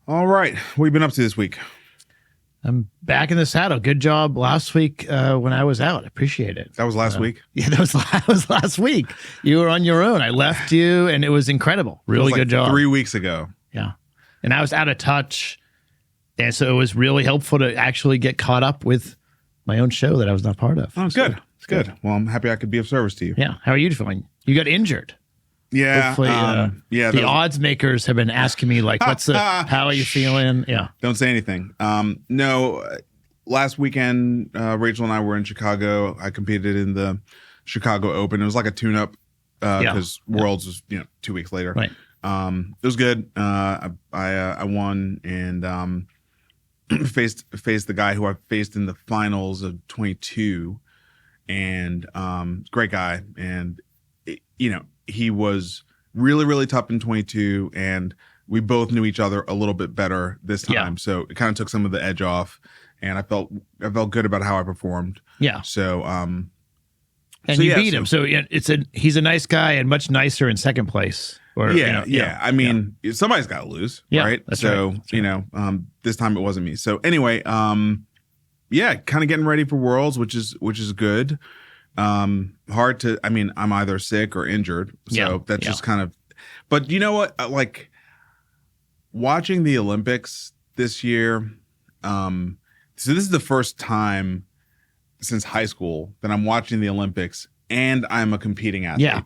All right. What have you been up to this week? I'm back in the saddle. Good job last week when I was out. Appreciate it. That was last week? Yeah, that was last week. You were on your own. I left you, and it was incredible. Really good job. 3 weeks ago. Yeah. And I was out of touch, and so it was really helpful to actually get caught up with my own show that I was not part of. Oh, good. It's good. Well, I'm happy I could be of service to you. Yeah. How are you feeling? You got injured. Yeah. Hopefully, the odds makers have been asking me, like, how are you feeling? Yeah. Don't say anything. No, last weekend, Rachel and I were in Chicago. I competed in the Chicago Open. It was like a tune-up because Worlds was 2 weeks later. Right. It was good. I won and faced the guy who I faced in the finals of 22, and great guy. And he was really, really tough in 22, and we both knew each other a little bit better this time. Yeah. So it kind of took some of the edge off, and I felt good about how I performed. Yeah. So and you beat him. So he's a nice guy and much nicer in second place. I mean, somebody's got to lose, right? That's so right. That's right. this time it wasn't me. So anyway, kind of getting ready for Worlds, which is good. Hard to, I mean, I'm either sick or injured. So that's just kind of, but you know what? Like watching the Olympics this year. So this is the first time since high school that I'm watching the Olympics and I'm a competing athlete,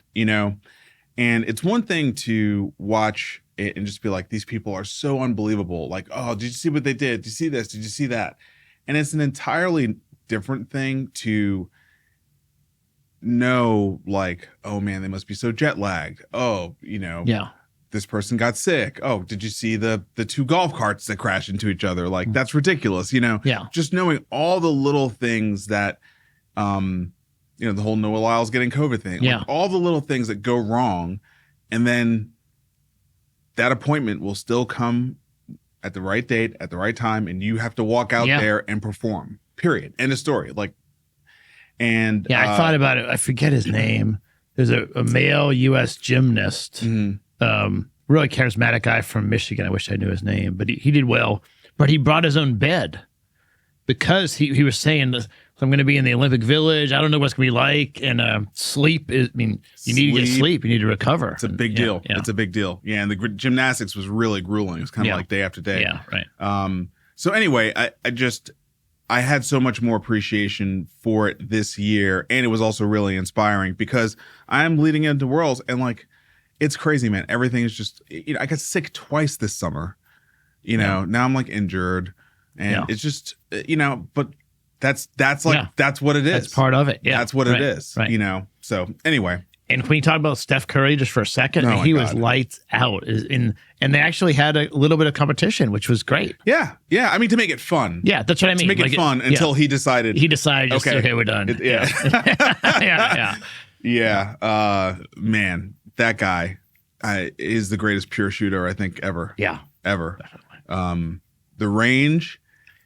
and it's one thing to watch it and just be like, these people are so unbelievable. Like, oh, did you see what they did? Did you see this? Did you see that? And it's an entirely different thing to know, like, oh man, they must be so jet lagged. Oh, this person got sick. Oh, did you see the two golf carts that crashed into each other? Like, that's ridiculous. Just knowing all the little things that, the whole Noah Lyles getting COVID thing, like all the little things that go wrong, and then that appointment will still come at the right date, at the right time, and you have to walk out there and perform. Period. End of story. Like. And I thought about it. I forget his name. There's a male U.S. gymnast, really charismatic guy from Michigan. I wish I knew his name, but he did well. But he brought his own bed because he was saying, I'm going to be in the Olympic Village. I don't know what it's going to be like. And sleep is, you need to get sleep. You need to recover. It's a big deal. Yeah. It's a big deal. Yeah. And the gymnastics was really grueling. It was kind of like day after day. Yeah, right. So anyway, I had so much more appreciation for it this year, and it was also really inspiring because I am leading into Worlds, and like, it's crazy, man. Everything is just, I got sick twice this summer, now I'm like injured, and it's just, but that's what it is. That's part of it. Yeah, that's what it is. Right. So anyway. And when you talk about Steph Curry just for a second, he was lights out. And they actually had a little bit of competition, which was great. Yeah. Yeah. I mean, to make it fun. Yeah, that's what I mean. To make it fun until he decided. Okay, we're done. Yeah. Man, that guy is the greatest pure shooter, I think, ever. Yeah. Ever. The range.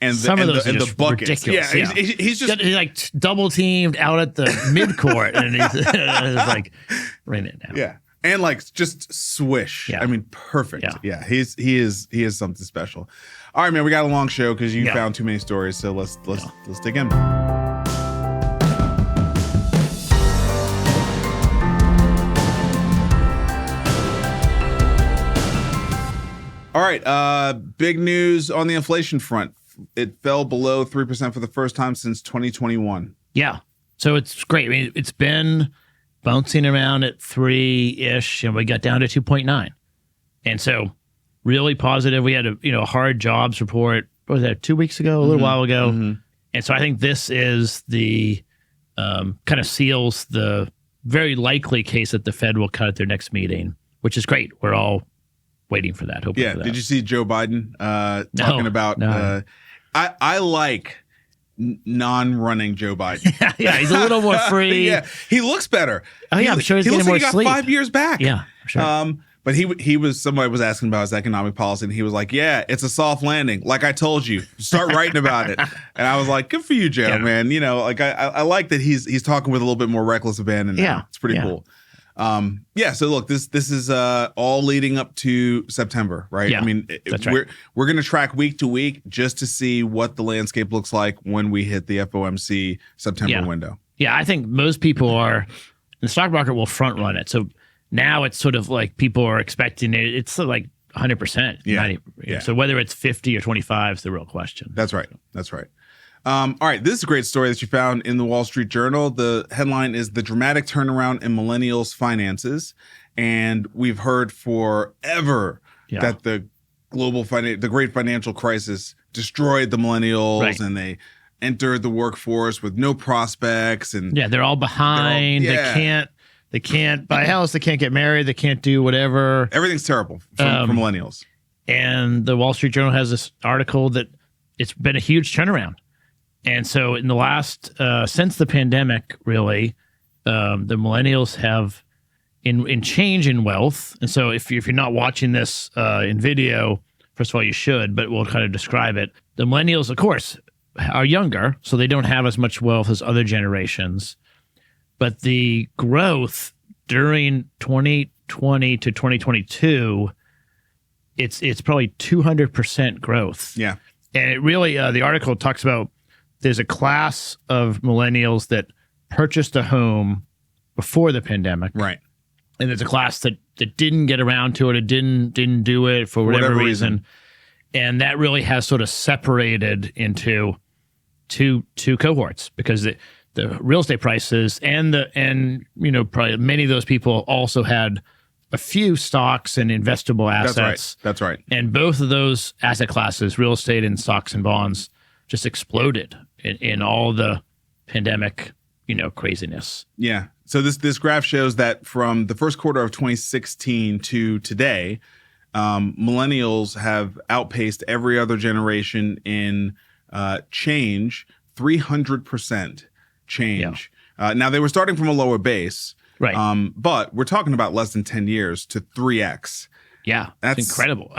And some of those are the buckets. Ridiculous. Yeah, he's like double teamed out at the midcourt, and he's like, rain it down. Yeah, and like just swish. Yeah. I mean, perfect. Yeah, he is something special. All right, man, we got a long show because you found too many stories, so let's dig in. All right, big news on the inflation front. It fell below 3% for the first time since 2021. Yeah. So it's great. I mean, it's been bouncing around at 3-ish, and we got down to 2.9. And so really positive. We had a hard jobs report, what was that, 2 weeks ago, a little while ago. Mm-hmm. And so I think this is the kind of seals the very likely case that the Fed will cut at their next meeting, which is great. We're all waiting for that, hoping for that. Did you see Joe Biden talking about... No. I like non-running Joe Biden. Yeah, he's a little more free. Yeah, he looks better. Oh yeah, I'm sure he's getting more sleep. He got 5 years back. Yeah, sure. But somebody was asking about his economic policy, and he was like, "Yeah, it's a soft landing. Like I told you, start writing about it." And I was like, "Good for you, Joe, man. Like I like that he's talking with a little bit more reckless abandon. Yeah, it's pretty cool." Yeah. So look, this is all leading up to September, right? Yeah, I mean, that's right. we're going to track week to week just to see what the landscape looks like when we hit the FOMC September window. Yeah, I think most people are, the stock market will front run it. So now it's sort of like people are expecting it. It's sort of like 100%. Yeah. So whether it's 50 or 25 is the real question. That's right. That's right. All right, this is a great story that you found in the Wall Street Journal. The headline is "The Dramatic Turnaround in Millennials' Finances." And we've heard forever that the great financial crisis destroyed the millennials, and they entered the workforce with no prospects. And they're all behind. They can't buy a house. They can't get married. They can't do whatever. Everything's terrible for millennials. And the Wall Street Journal has this article that it's been a huge turnaround. And so in the last, since the pandemic, really, the millennials have in change in wealth. And so if you're not watching this in video, first of all, you should, but we'll kind of describe it. The millennials, of course, are younger, so they don't have as much wealth as other generations. But the growth during 2020 to 2022, it's probably 200% growth. Yeah. And it really, the article talks about there's a class of millennials that purchased a home before the pandemic. Right. And there's a class that didn't get around to it, or didn't do it for whatever reason. And that really has sort of separated into two cohorts, because the real estate prices and probably many of those people also had a few stocks and investable assets. That's right. And both of those asset classes, real estate and stocks and bonds, just exploded in all the pandemic, craziness. Yeah. So this graph shows that from the first quarter of 2016 to today, millennials have outpaced every other generation in change, 300% change. Yeah. Now, they were starting from a lower base, right? But we're talking about less than 10 years to 3x. Yeah, that's incredible.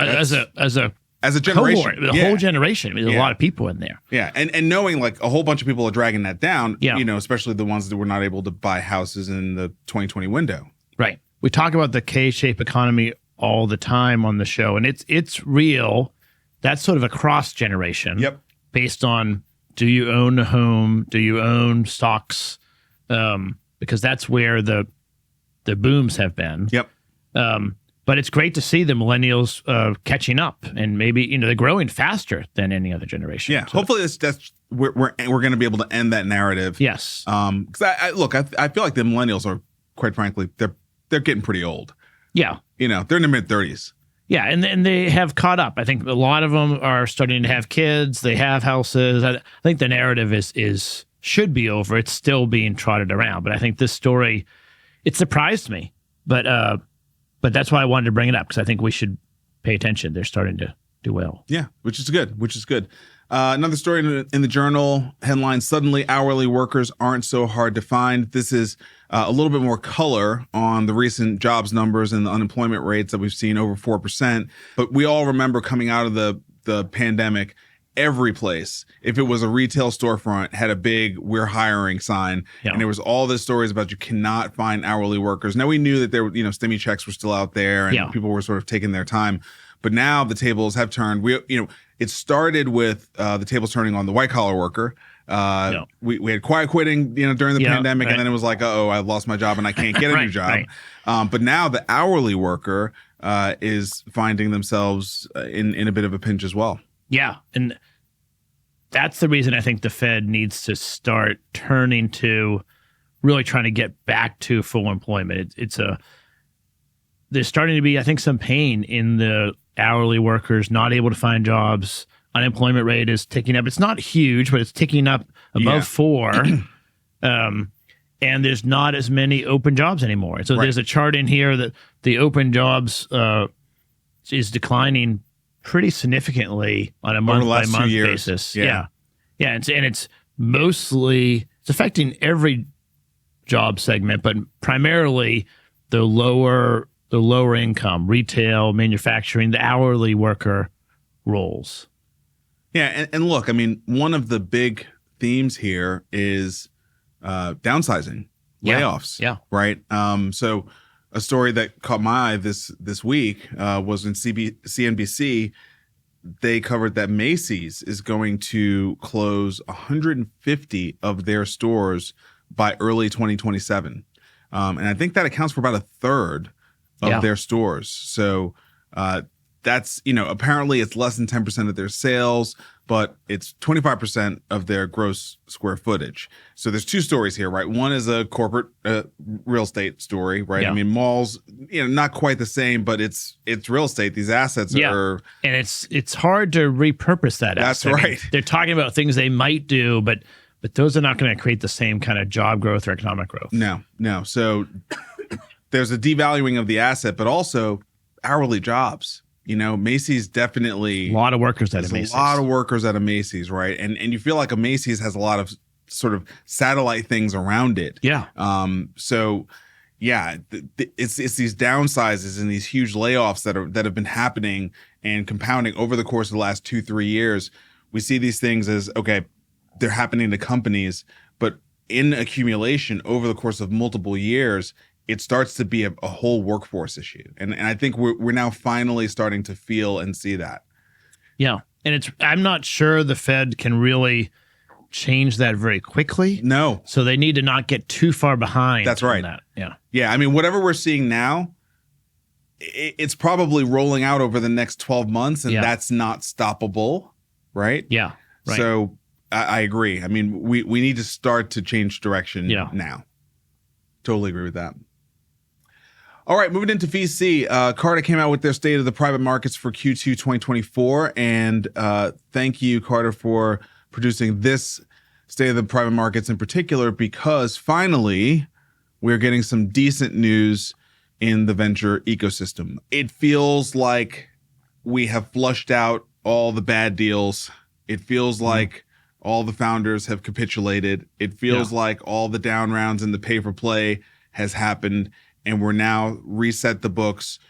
As a generation, cohort, the whole generation. There's a lot of people in there. Yeah, and knowing like a whole bunch of people are dragging that down. Yeah. Especially the ones that were not able to buy houses in the 2020 window. Right. We talk about the K-shaped economy all the time on the show, and it's real. That's sort of a cross generation. Yep. Based on, do you own a home? Do you own stocks? Because that's where the booms have been. Yep. But it's great to see the millennials catching up, and maybe they're growing faster than any other generation. Yeah, so hopefully we're going to be able to end that narrative. Yes. Because I feel like the millennials are, quite frankly, they're getting pretty old. Yeah. They're in their mid-30s. Yeah, and they have caught up. I think a lot of them are starting to have kids. They have houses. I think the narrative is should be over. It's still being trotted around. But I think this story, it surprised me. But that's why I wanted to bring it up, because I think we should pay attention. They're starting to do well. Yeah, which is good. Another story in the Journal, headline, "Suddenly Hourly Workers Aren't So Hard to Find." This is a little bit more color on the recent jobs numbers and the unemployment rates that we've seen, over 4%. But we all remember coming out of the pandemic, every place, if it was a retail storefront, had a big "we're hiring" sign. Yeah. And there was all these stories about you cannot find hourly workers. Now, we knew that there were, stimmy checks were still out there, and people were sort of taking their time. But now the tables have turned. It started with the tables turning on the white collar worker. We had quiet quitting, during the pandemic, and then it was like, I lost my job and I can't get a new job. Right. But now the hourly worker is finding themselves in a bit of a pinch as well. Yeah, and that's the reason I think the Fed needs to start turning to really trying to get back to full employment. There's starting to be, I think, some pain in the hourly workers not able to find jobs. Unemployment rate is ticking up. It's not huge, but it's ticking up above 4. And there's not as many open jobs anymore. So there's a chart in here that the open jobs is declining pretty significantly on a month-by-month basis. Yeah. And it's mostly, it's affecting every job segment, but primarily the lower income, retail, manufacturing, the hourly worker roles. Yeah, and look, I mean, one of the big themes here is downsizing, layoffs. Yeah. Right? So a story that caught my eye this week was in CNBC. They covered that Macy's is going to close 150 of their stores by early 2027. And I think that accounts for about a third of their stores. So that's, apparently it's less than 10% of their sales, but it's 25% of their gross square footage. So there's two stories here, right? One is a corporate real estate story, right? Yeah. I mean, malls, not quite the same, but it's real estate. These assets are... And it's hard to repurpose that That's asset. right. I mean, they're talking about things they might do, but those are not going to create the same kind of job growth or economic growth. No. So there's a devaluing of the asset, but also hourly jobs. Macy's definitely... A lot of workers at a Macy's. A lot of workers at a Macy's, right? And you feel like a Macy's has a lot of sort of satellite things around it. Yeah. So, it's these downsizes and these huge layoffs that have been happening and compounding over the course of the last 2-3 years. We see these things as, okay, they're happening to companies, but in accumulation over the course of multiple years, it starts to be a whole workforce issue. And I think we're now finally starting to feel and see that. Yeah. And I'm not sure the Fed can really change that very quickly. No. So they need to not get too far behind. That's right. That. Yeah. Yeah. I mean, whatever we're seeing now, it's probably rolling out over the next 12 months, and that's not stoppable, right? Yeah. Right. So I agree. I mean, we need to start to change direction now. Totally agree with that. All right, moving into VC, Carta came out with their State of the Private Markets for Q2 2024, and thank you, Carta, for producing this State of the Private Markets in particular, because finally we're getting some decent news in the venture ecosystem. It feels like we have flushed out all the bad deals. It feels like all the founders have capitulated. It feels like all the down rounds and the pay for play has happened. And we're now reset the books.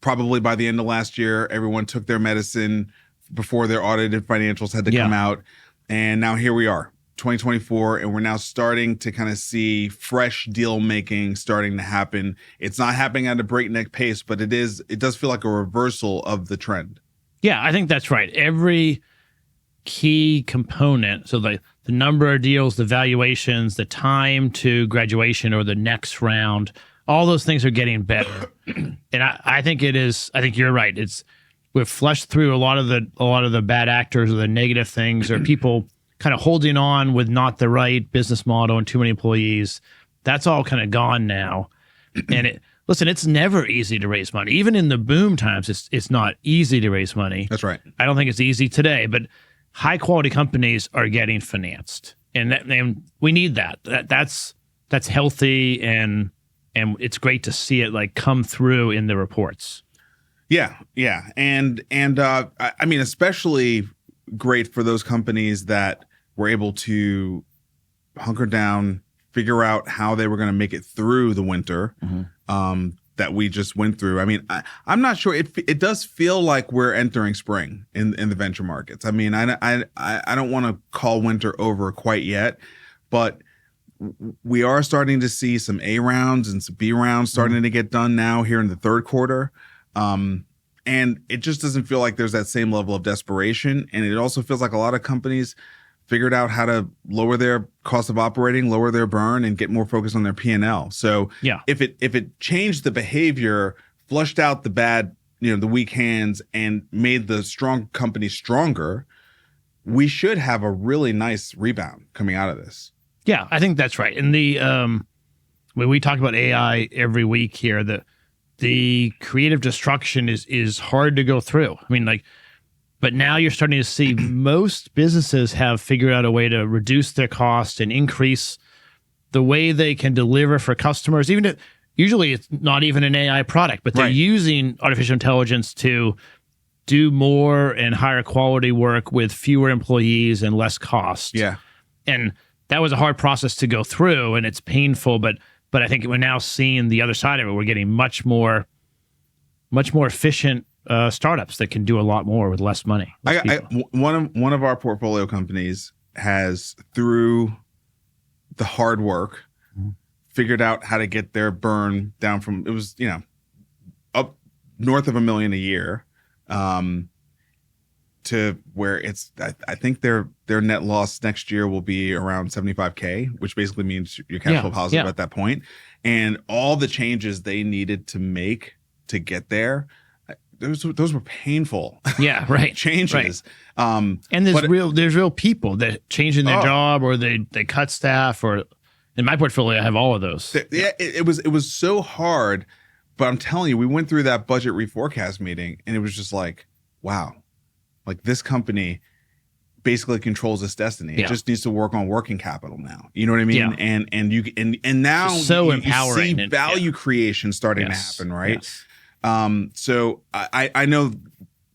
Probably by the end of last year, everyone took their medicine before their audited financials had to come out. And now here we are, 2024, and we're now starting to kind of see fresh deal making starting to happen. It's not happening at a breakneck pace, but it does feel like a reversal of the trend. Yeah, I think that's right. Every key component, so the number of deals, the valuations, the time to graduation or the next round, all those things are getting better. And I think you're right. We've flushed through a lot of the bad actors or the negative things or people kind of holding on with not the right business model and too many employees. That's all kind of gone now. And it's never easy to raise money. Even in the boom times, it's not easy to raise money. That's right. I don't think it's easy today, but high quality companies are getting financed, and we need that. That's healthy, and it's great to see it come through in the reports. Yeah, and I mean, especially great for those companies that were able to hunker down, figure out how they were going to make it through the winter. That we just went through. I mean, I'm not sure. It does feel like we're entering spring in the venture markets. I mean, I don't want to call winter over quite yet, but we are starting to see some A rounds and some B rounds starting to get done now here in the third quarter. And it just doesn't feel like there's that same level of desperation. And it also feels like a lot of companies figured out how to lower their cost of operating, lower their burn, and get more focused on their P&L. So if it changed the behavior, flushed out the bad, the weak hands, and made the strong companies stronger, we should have a really nice rebound coming out of this. Yeah, I think that's right. And when we talk about AI every week here, the creative destruction is hard to go through. I mean, but now you're starting to see most businesses have figured out a way to reduce their cost and increase the way they can deliver for customers. Usually it's not even an AI product, but they're using artificial intelligence to do more and higher quality work with fewer employees and less cost. Yeah. And that was a hard process to go through, and it's painful, but I think we're now seeing the other side of it. We're getting much more efficient startups that can do a lot more with less money. One of our portfolio companies has, through the hard work, figured out how to get their burn down from, it was, up north of $1 million a year, to where it's, I think their net loss next year will be around $75K, which basically means you're cash flow positive at that point. And all the changes they needed to make to get there, those were painful. Yeah, right. changes. Right. And there's real people that changing their job, or they cut staff, or in my portfolio I have all of those. Yeah, it was so hard, but I'm telling you, we went through that budget reforecast meeting and it was just like, wow. Like, this company basically controls its destiny. It just needs to work on working capital now. You know what I mean? Yeah. And now so you empowering. See value creation starting to happen, right? Yes. So I know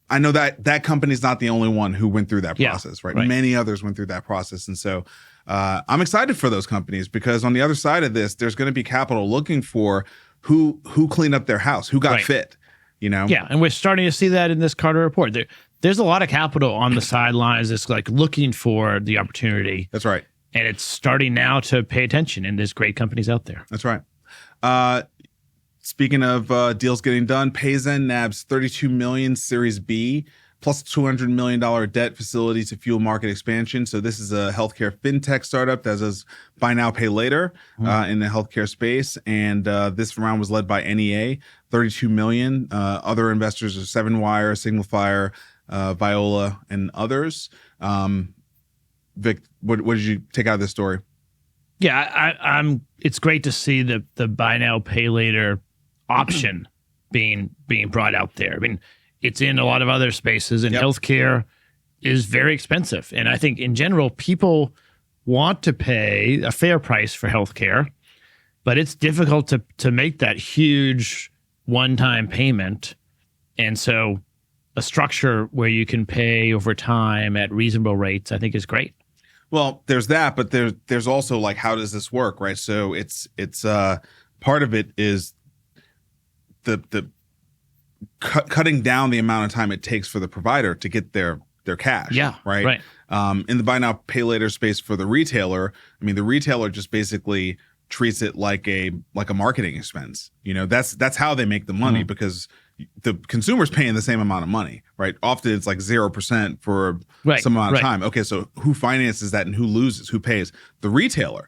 that company's not the only one who went through that process, right? Many others went through that process. And so I'm excited for those companies, because on the other side of this, there's going to be capital looking for who cleaned up their house, who got fit, Yeah, and we're starting to see that in this Carta report. There's a lot of capital on the sidelines that's like looking for the opportunity. That's right. And it's starting now to pay attention, and there's great companies out there. That's right. Speaking of deals getting done, PayZen nabs $32 million Series B plus $200 million debt facility to fuel market expansion. So this is a healthcare fintech startup that does buy now, pay later in the healthcare space. And this round was led by NEA, $32 million. Other investors are 7Wire, Signifire, Viola, and others. Vic, what did you take out of this story? Yeah, it's great to see the buy now, pay later option being brought out there. I mean, it's in a lot of other spaces, and healthcare is very expensive. And I think in general, people want to pay a fair price for healthcare, but it's difficult to make that huge one-time payment. And so a structure where you can pay over time at reasonable rates, I think, is great. Well, there's that, but there's also, like, how does this work, right? So it's part of it is the cutting down the amount of time it takes for the provider to get their cash. Yeah, right. In the buy now, pay later space for the retailer, I mean, the retailer just basically treats it like a marketing expense. That's how they make the money, because the consumer's paying the same amount of money, right? Often it's like 0% for some amount of time. Okay, so who finances that and who loses? Who pays? The retailer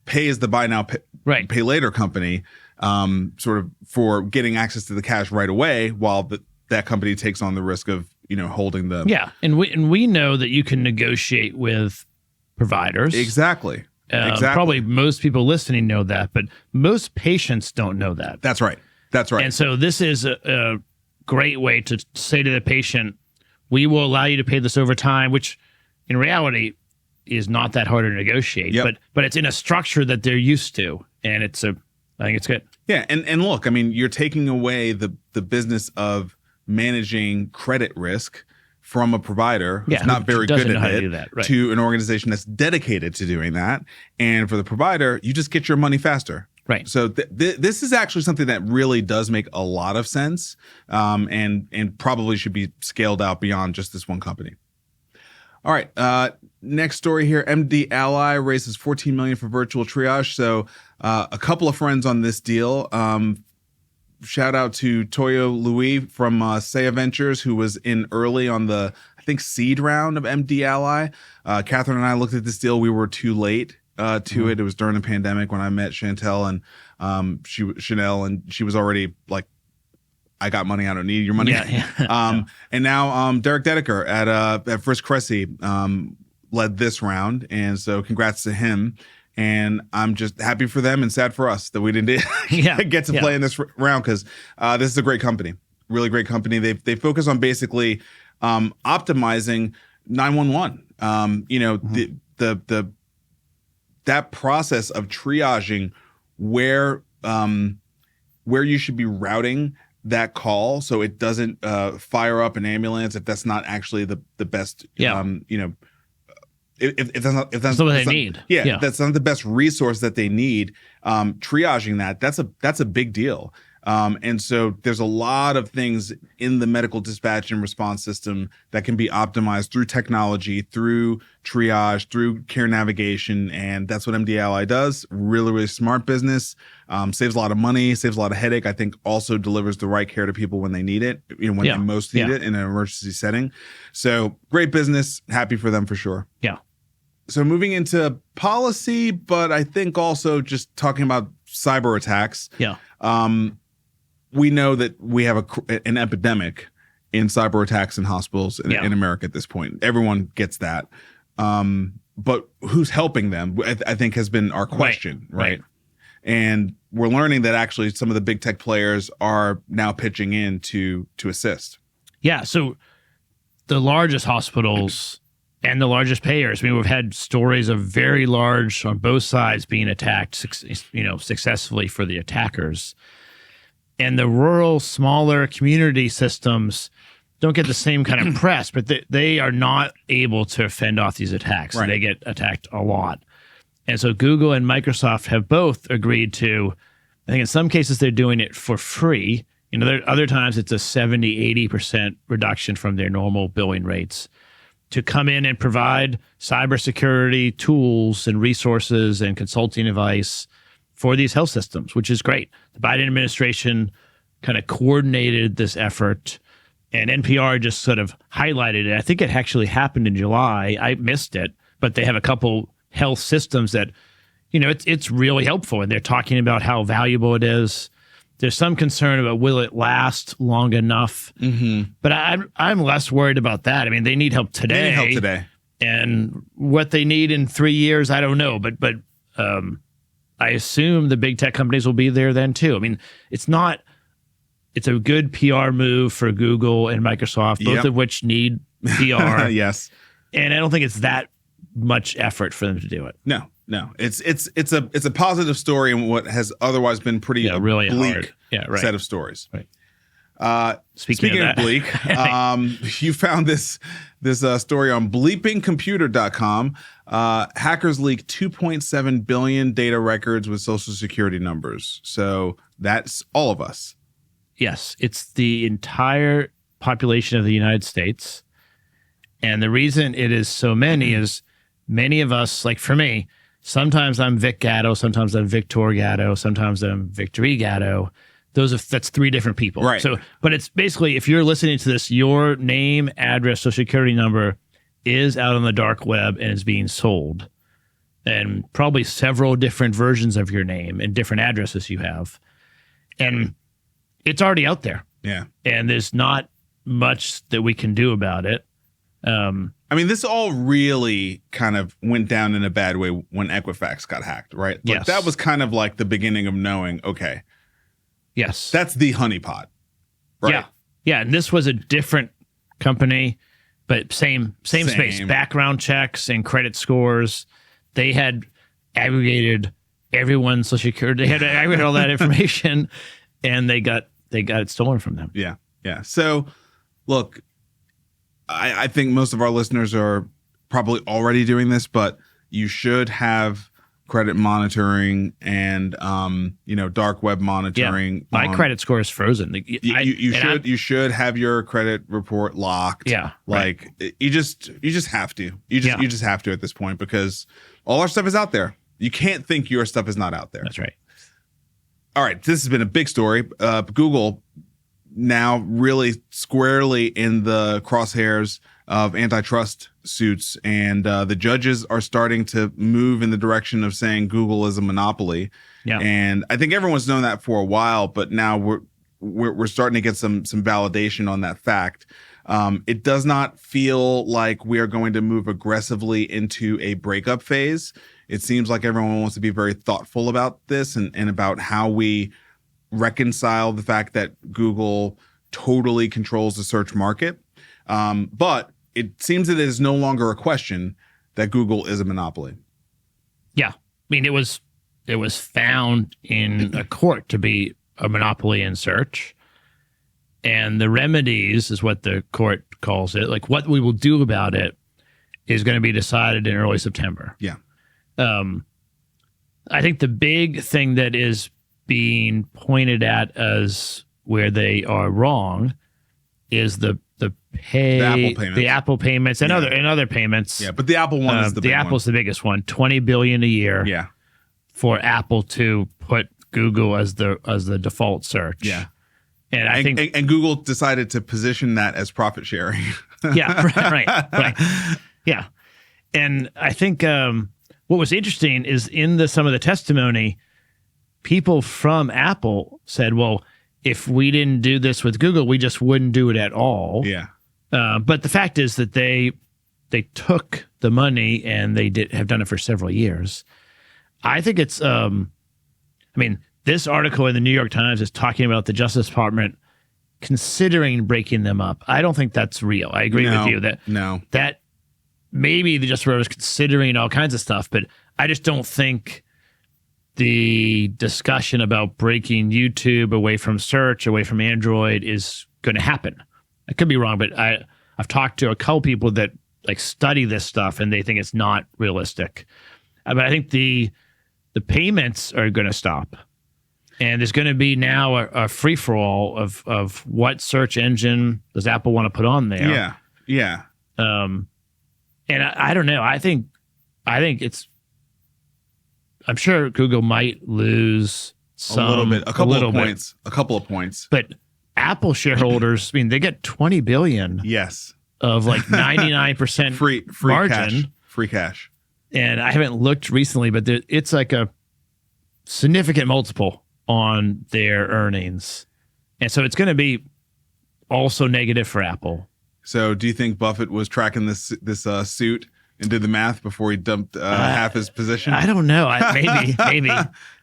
pays the buy now, pay later company sort of for getting access to the cash right away, while that company takes on the risk of holding the and we know that you can negotiate with providers. Exactly. Probably most people listening know that, but most patients don't know that. That's right. And so this is a great way to say to the patient, we will allow you to pay this over time, which in reality is not that hard to negotiate, but it's in a structure that they're used to, and I think it's good. Yeah, and look, I mean, you're taking away the business of managing credit risk from a provider who's not very good at it to an organization that's dedicated to doing that. And for the provider, you just get your money faster. Right. So this is actually something that really does make a lot of sense, and probably should be scaled out beyond just this one company. All right. Next story here. MD Ally raises $14 million for virtual triage. So a couple of friends on this deal. Shout out to Toyo Louis from Saya Ventures, who was in early on the, I think, seed round of MD Ally. Catherine and I looked at this deal. We were too late to it. It was during the pandemic when I met Chantel and Chanel, and she was already like, I got money. I don't need your money. And now Derek Dedeker at First Cressy led this round, and so congrats to him. And I'm just happy for them and sad for us that we didn't get to play in this round, because this is a great company, really great company. They focus on basically optimizing 911. That process of triaging where you should be routing that call so it doesn't fire up an ambulance if that's not actually the best. If that's what they need. If that's not the best resource that they need, triaging that's a big deal. And so there's a lot of things in the medical dispatch and response system that can be optimized through technology, through triage, through care navigation. And that's what MD Ally does. Really, really smart business. Saves a lot of money, saves a lot of headache. I think also delivers the right care to people when they need it, when they most need it in an emergency setting. So great business. Happy for them for sure. Yeah. So moving into policy, but I think also just talking about cyber attacks. Yeah. We know that we have an epidemic in cyber attacks in hospitals in America at this point. Everyone gets that. But who's helping them, I think, has been our question, right? And we're learning that actually some of the big tech players are now pitching in to assist. Yeah. So the largest hospitals and the largest payers, I mean, we've had stories of very large on both sides being attacked, successfully for the attackers. And the rural, smaller community systems don't get the same kind of press, but they are not able to fend off these attacks. Right. They get attacked a lot. And so Google and Microsoft have both agreed to, I think in some cases they're doing it for free. Other times it's a 70, 80% reduction from their normal billing rates to come in and provide cybersecurity tools and resources and consulting advice for these health systems, which is great. The Biden administration kind of coordinated this effort, and NPR just sort of highlighted it. I think it actually happened in July. I missed it, but they have a couple health systems that, it's really helpful, and they're talking about how valuable it is. There's some concern about will it last long enough, but I'm less worried about that. I mean, they need help today. And what they need in 3 years, I don't know, but I assume the big tech companies will be there then too. I mean, it's a good PR move for Google and Microsoft, both of which need PR. Yes. And I don't think it's that much effort for them to do it. No. It's a positive story in what has otherwise been pretty really bleak hard. Set of stories. Right. Speaking of bleak, you found this story on bleepingcomputer.com. Hackers leak 2.7 billion data records with Social Security numbers. So that's all of us. Yes, it's the entire population of the United States. And the reason it is so many is many of us, like for me, sometimes I'm Vic Gatto, sometimes I'm Victor Gatto, sometimes I'm Victory Gatto. That's three different people. Right. So, but it's basically, if you're listening to this, your name, address, Social Security number is out on the dark web and is being sold. And probably several different versions of your name and different addresses you have. And it's already out there. Yeah. And there's not much that we can do about it. I mean, this all really kind of went down in a bad way when Equifax got hacked, right? Like, yes. That was kind of like the beginning of knowing, okay. Yes. That's the honeypot. Right? Yeah. Yeah. And this was a different company, but same space. Background checks and credit scores. They had aggregated everyone's Social Security. They had aggregated all that information, and they got it stolen from them. Yeah. Yeah. So, look, I think most of our listeners are probably already doing this, but you should have credit monitoring and dark web monitoring. Yeah. My credit score is frozen. You should have your credit report locked. Yeah. Like you just have to. You just have to at this point, because all our stuff is out there. You can't think your stuff is not out there. That's right. All right, this has been a big story. Google now really squarely in the crosshairs of antitrust suits, and the judges are starting to move in the direction of saying Google is a monopoly. Yeah. And I think everyone's known that for a while, but now we're starting to get some validation on that fact. It does not feel like we are going to move aggressively into a breakup phase. It seems like everyone wants to be very thoughtful about this and about how we reconcile the fact that Google totally controls the search market. But it seems that it is no longer a question that Google is a monopoly. Yeah. I mean, it was found in a court to be a monopoly in search. And the remedies is what the court calls it. Like, what we will do about it is going to be decided in early September. Yeah. I think the big thing that is being pointed at as where they are wrong is the Apple payments and other payments. Yeah, but the Apple one is the big Apple's the biggest one. $20 billion a year. Yeah. For Apple to put Google as the default search. Yeah. And I think Google decided to position that as profit sharing. Yeah, right. Yeah. And I think what was interesting is in some of the testimony, people from Apple said, well, if we didn't do this with Google, we just wouldn't do it at all. Yeah. But the fact is that they took the money and they have done it for several years. I think it's, this article in the New York Times is talking about the Justice Department considering breaking them up. I don't think that's real. I agree with you that maybe the Justice Department is considering all kinds of stuff, but I just don't think the discussion about breaking YouTube away from search, away from Android is going to happen. I could be wrong, but I've talked to a couple people that study this stuff and they think it's not realistic. But I think the payments are going to stop. And there's going to be now a free-for-all of what search engine does Apple want to put on there. Yeah. And I don't know. I think it's. I'm sure Google might lose some, a little bit, a couple of points. But Apple shareholders, they get $20 billion. Yes. Of 99% free margin, free cash. And I haven't looked recently, but it's like a significant multiple on their earnings. And so it's going to be also negative for Apple. So do you think Buffett was tracking this suit and did the math before he dumped half his position? I don't know. Maybe.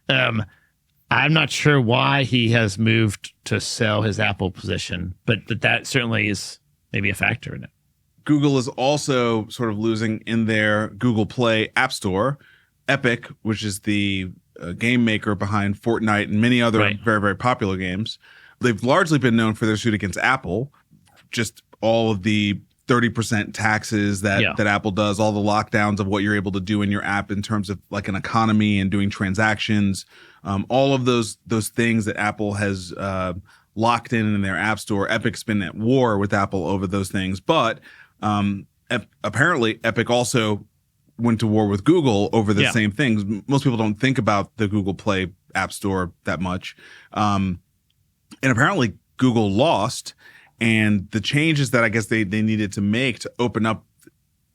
I'm not sure why he has moved to sell his Apple position, but that certainly is maybe a factor in it. Google is also sort of losing in their Google Play App Store. Epic, which is the game maker behind Fortnite and many other very, very popular games. They've largely been known for their suit against Apple, just all of the 30% taxes that Apple does, all the lockdowns of what you're able to do in your app in terms of an economy and doing transactions, all of those things that Apple has locked in their App Store. Epic's been at war with Apple over those things, but apparently Epic also went to war with Google over the same things. Most people don't think about the Google Play App Store that much. And apparently Google lost, and the changes that I guess they needed to make to open up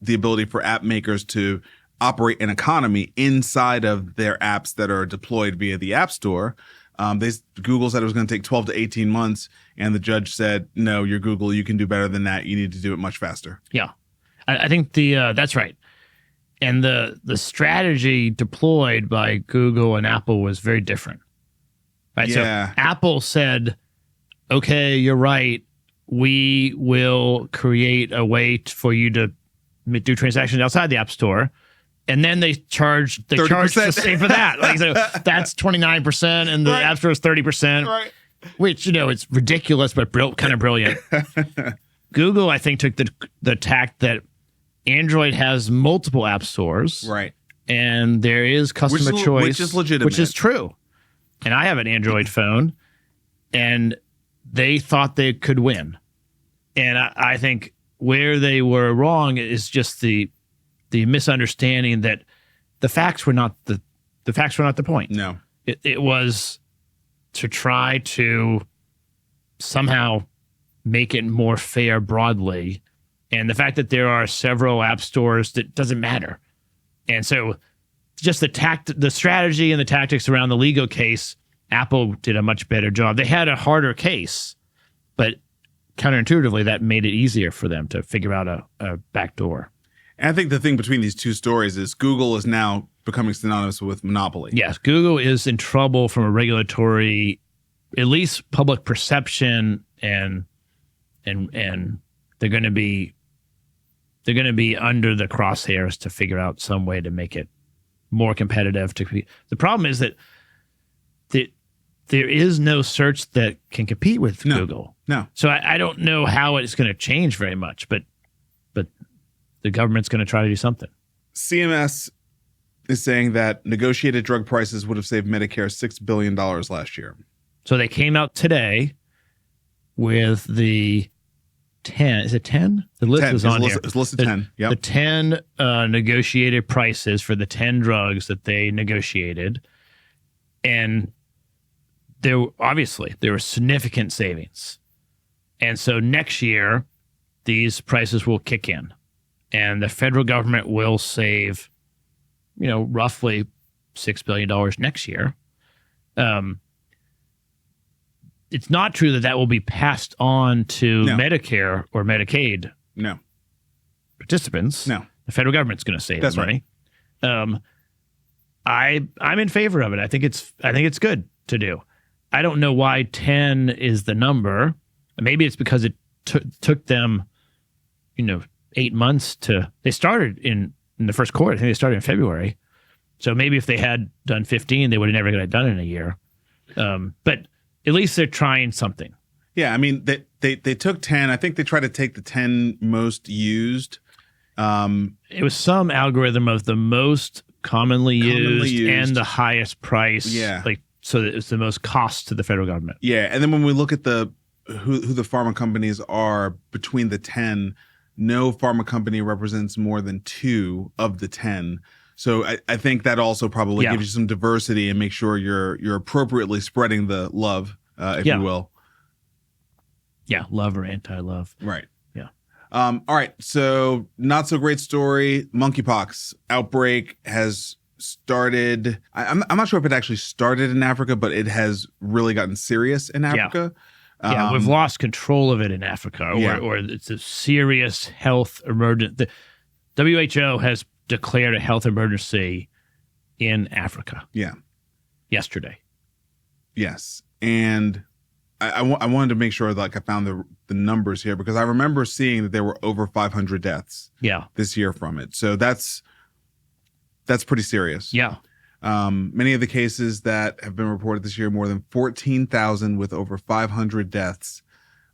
the ability for app makers to operate an economy inside of their apps that are deployed via the App Store. Google said it was going to take 12 to 18 months, and the judge said, no, you're Google. You can do better than that. You need to do it much faster. Yeah, I think that's right. And the strategy deployed by Google and Apple was very different. Right? Yeah. So Apple said, okay, you're right. We will create a way for you to do transactions outside the App Store. And then they charge the same for that. So that's 29%, and the App Store is 30%. Right. Which, it's ridiculous, but kind of brilliant. Google, I think, took the tack that Android has multiple app stores. Right. And there is customer choice. Which is legitimate. Which is true. And I have an Android phone, and they thought they could win. And I think where they were wrong is just the misunderstanding that the facts were not the point. No. It was to try to somehow make it more fair broadly. And the fact that there are several app stores, that doesn't matter. And so just the strategy and the tactics around the legal case, Apple did a much better job. They had a harder case, but counterintuitively, that made it easier for them to figure out a backdoor. And I think the thing between these two stories is Google is now becoming synonymous with monopoly. Yes, Google is in trouble from a regulatory, at least public perception, and they're going to be under the crosshairs to figure out some way to make it more competitive. The problem is that there is no search that can compete with Google. No. So I don't know how it's going to change very much, but the government's going to try to do something. CMS is saying that negotiated drug prices would have saved Medicare $6 billion last year. So they came out today with the 10. Is it 10? The list 10. is on here. It's listed 10. Yep. The 10 negotiated prices for the 10 drugs that they negotiated. And there were significant savings. And so next year, these prices will kick in. And the federal government will save, roughly $6 billion next year. It's not true that will be passed on to Medicare or Medicaid participants. No. The federal government's going to save That's the money. Right. I'm in favor of it. I think it's good to do. I don't know why 10 is the number. Maybe it's because it took them, 8 months they started in the first quarter. I think they started in February. So maybe if they had done 15, they would have never got it done in a year. But at least they're trying something. Yeah, I mean, they took 10. I think they tried to take the 10 most used. It was some algorithm of the most commonly used and the highest price. Yeah. So that it's the most cost to the federal government. Yeah, and then when we look at who the pharma companies are between the 10, no pharma company represents more than 2 of the 10. So I think that also probably gives you some diversity and make sure you're appropriately spreading the love, if you will. Yeah, love or anti-love. Right. Yeah. All right. So not so great story. Monkeypox outbreak has started. I'm not sure if it actually started in Africa, but it has really gotten serious in Africa. Yeah, we've lost control of it in Africa, or it's a serious health emergency. The WHO has declared a health emergency in Africa. Yeah. Yesterday. Yes. And I wanted to make sure I found the numbers here, because I remember seeing that there were over 500 deaths this year from it. So that's pretty serious. Yeah. Many of the cases that have been reported this year, more than 14,000 with over 500 deaths,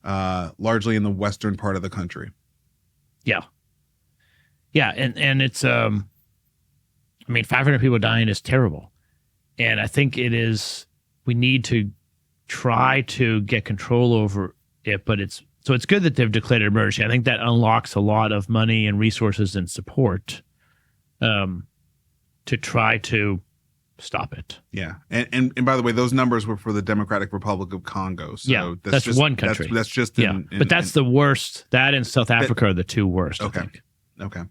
largely in the western part of the country. Yeah. Yeah, and it's 500 people dying is terrible. And I think we need to try to get control over it, but it's good that they've declared an emergency. I think that unlocks a lot of money and resources and support to try to stop it. Yeah. And by the way, those numbers were for the Democratic Republic of Congo. So that's just one country. That's just but that's the worst. That and South Africa are the two worst. Okay. I think. Okay.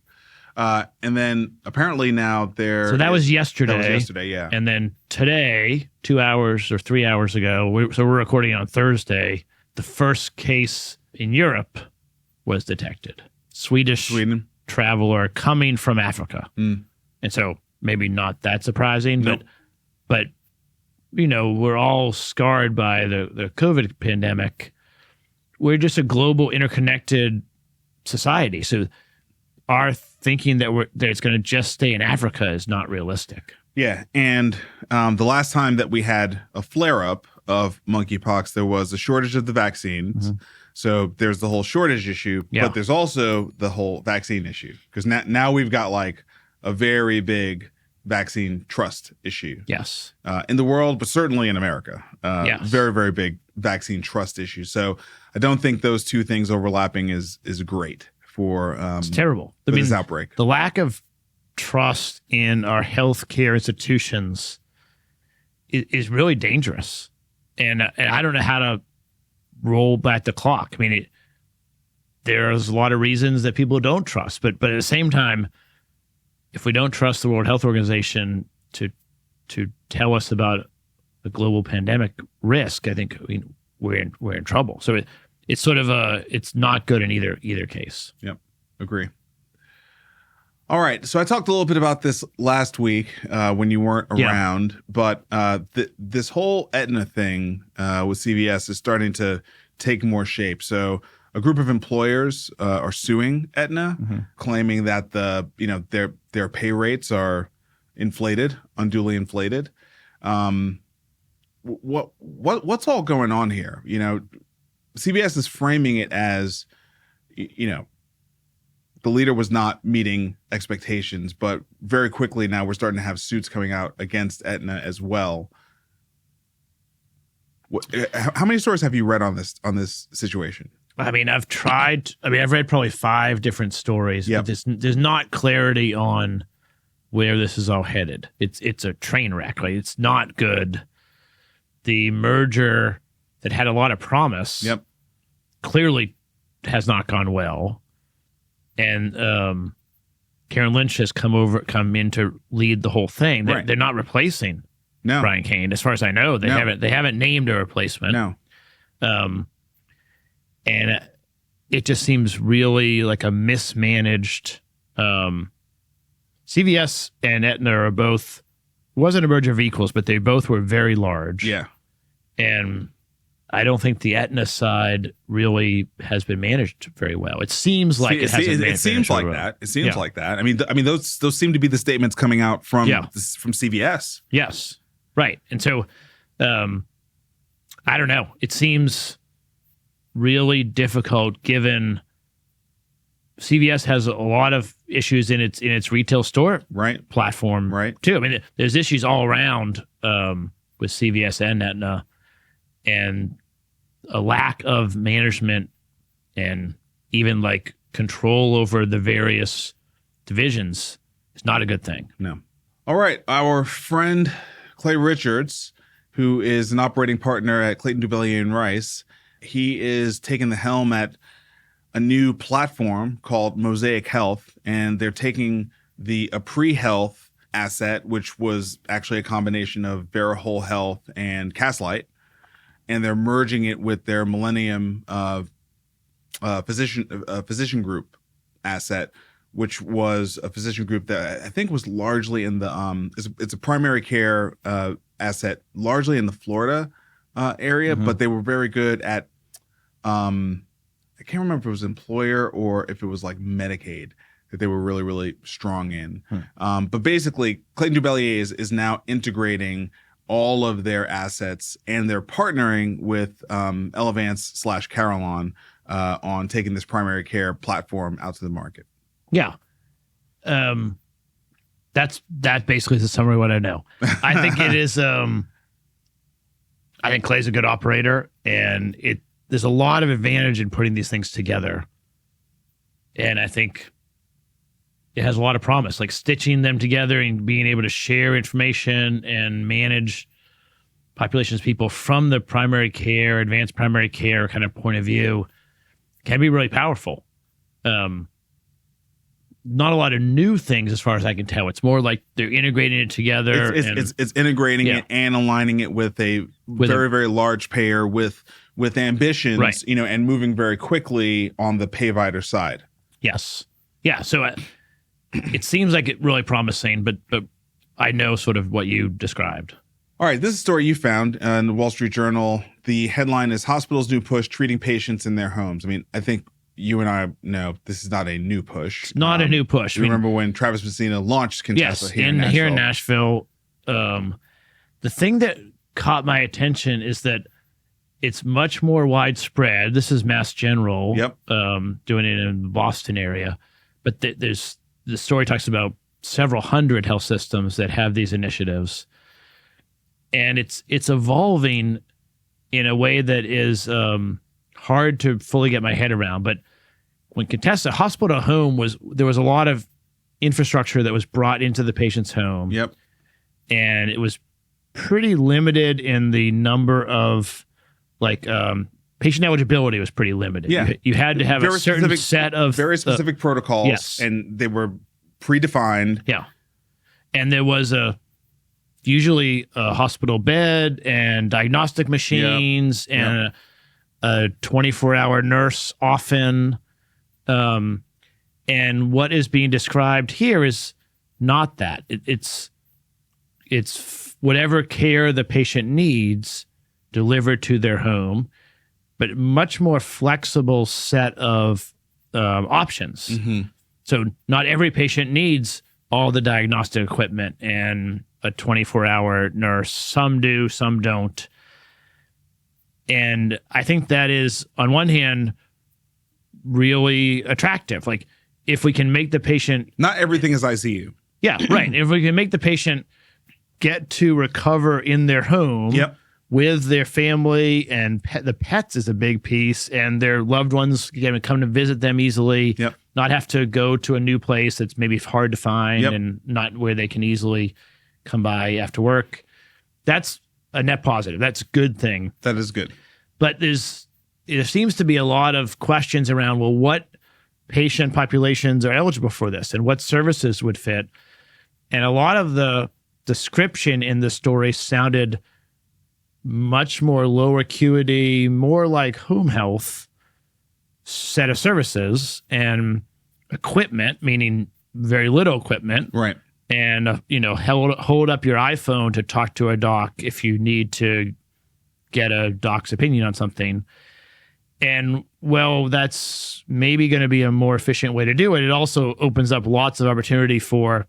And then apparently now So that was yesterday. That was yesterday, yeah. And then today, 2 hours or 3 hours ago, we're recording on Thursday, the first case in Europe was detected. Sweden traveler coming from Africa. And so maybe not that surprising, but we're all scarred by the COVID pandemic. We're just a global interconnected society. So our thinking that it's going to just stay in Africa is not realistic. Yeah, and the last time that we had a flare-up of monkeypox, there was a shortage of the vaccines. Mm-hmm. So there's the whole shortage issue, but there's also the whole vaccine issue, because now we've got a very big vaccine trust issue. Yes. In the world, but certainly in America. Yes. Very, very big vaccine trust issue. So I don't think those two things overlapping is great for it's terrible. This outbreak. The lack of trust in our healthcare institutions is really dangerous. And I don't know how to roll back the clock. There's a lot of reasons that people don't trust, but at the same time, if we don't trust the World Health Organization to tell us about the global pandemic risk, I think we're in trouble. So it's sort of it's not good in either case. Yep, agree. All right, so I talked a little bit about this last week when you weren't around, but this whole Aetna thing with CVS is starting to take more shape. So a group of employers are suing Aetna, claiming that their pay rates are unduly inflated. What's all going on here? CVS is framing it as, the the leader was not meeting expectations, but very quickly now we're starting to have suits coming out against Aetna as well. How many stories have you read on this situation? I mean, I've read probably 5 different stories, but there's not clarity on where this is all headed. It's a train wreck. Like, it's not good. The merger that had a lot of promise clearly has not gone well. And Karen Lynch has come in to lead the whole thing. They're not replacing Brian Kane, as far as I know. They haven't named a replacement. No. And it just seems really like a mismanaged. CVS and Aetna are both, wasn't a merger of equals, but they both were very large. Yeah. And I don't think the Aetna side really has been managed very well. It seems like it hasn't been. It seems like that. It seems like that. I mean, those seem to be the statements coming out from CVS. Yes, right. And so, I don't know. It seems really difficult given CVS has a lot of issues in its retail store platform too. I mean, there's issues all around with CVS and Aetna, and a lack of management and even like control over the various divisions is not a good thing. No. All right. Our friend Clay Richards, who is an operating partner at Clayton, Dubilier & Rice, he is taking the helm at a new platform called Mosaic Health, and they're taking the Apri Health asset, which was actually a combination of Verihole Health and Castlight, and they're merging it with their Millennium physician group asset, which was a physician group that I think was largely in the it's a primary care asset, largely in the Florida area, but they were very good at I can't remember if it was employer or if it was like Medicaid that they were really, really strong in. But basically, Clayton Dubilier is now integrating all of their assets, and they're partnering with Elevance / Carillon on taking this primary care platform out to the market. Yeah. That basically is the summary of what I know. I think it is, I think Clay's a good operator, and there's a lot of advantage in putting these things together. And I think it has a lot of promise, like stitching them together and being able to share information and manage populations of people from the primary care, advanced primary care kind of point of view can be really powerful. Not a lot of new things as far as I can tell. It's more like they're integrating it together. It's integrating it and aligning it with a very, very large payer with ambitions, and moving very quickly on the payvider side. Yes. Yeah. So it seems like it's really promising, but I know sort of what you described. All right. This is a story you found in the Wall Street Journal. The headline is Hospitals' New Push Treating Patients in Their Homes. I mean, I think you and I know this is not a new push. It's not a new push. You remember when Travis Messina launched Contessa here in Nashville. The thing that caught my attention is that it's much more widespread. This is Mass General doing it in the Boston area. But the story talks about several hundred health systems that have these initiatives. And it's evolving in a way that is hard to fully get my head around. But when Contessa Hospital to Home there was a lot of infrastructure that was brought into the patient's home. Yep. And it was pretty limited in the number of patient eligibility was pretty limited. Yeah. You had to have a certain set of very specific protocols. Yes. And they were predefined. Yeah. And there was usually a hospital bed and diagnostic machines and a 24-hour nurse often. And what is being described here is not that. It's whatever care the patient needs delivered to their home, but much more flexible set of options. Mm-hmm. So not every patient needs all the diagnostic equipment and a 24-hour nurse. Some do, some don't. And I think that is, on one hand, really attractive. Like, if we can make the patient... Not everything is ICU. Yeah, right. If we can make the patient get to recover in their home with their family, and the pets is a big piece, and their loved ones can come to visit them easily, not have to go to a new place that's maybe hard to find and not where they can easily come by after work. That's a net positive. That's a good thing. That is good. But there seems to be a lot of questions around, well, what patient populations are eligible for this and what services would fit. And a lot of the description in the story sounded much more low acuity, more like home health set of services and equipment, meaning very little equipment. Right. And, hold up your iPhone to talk to a doc if you need to get a doc's opinion on something. And, well, that's maybe going to be a more efficient way to do it. It also opens up lots of opportunity for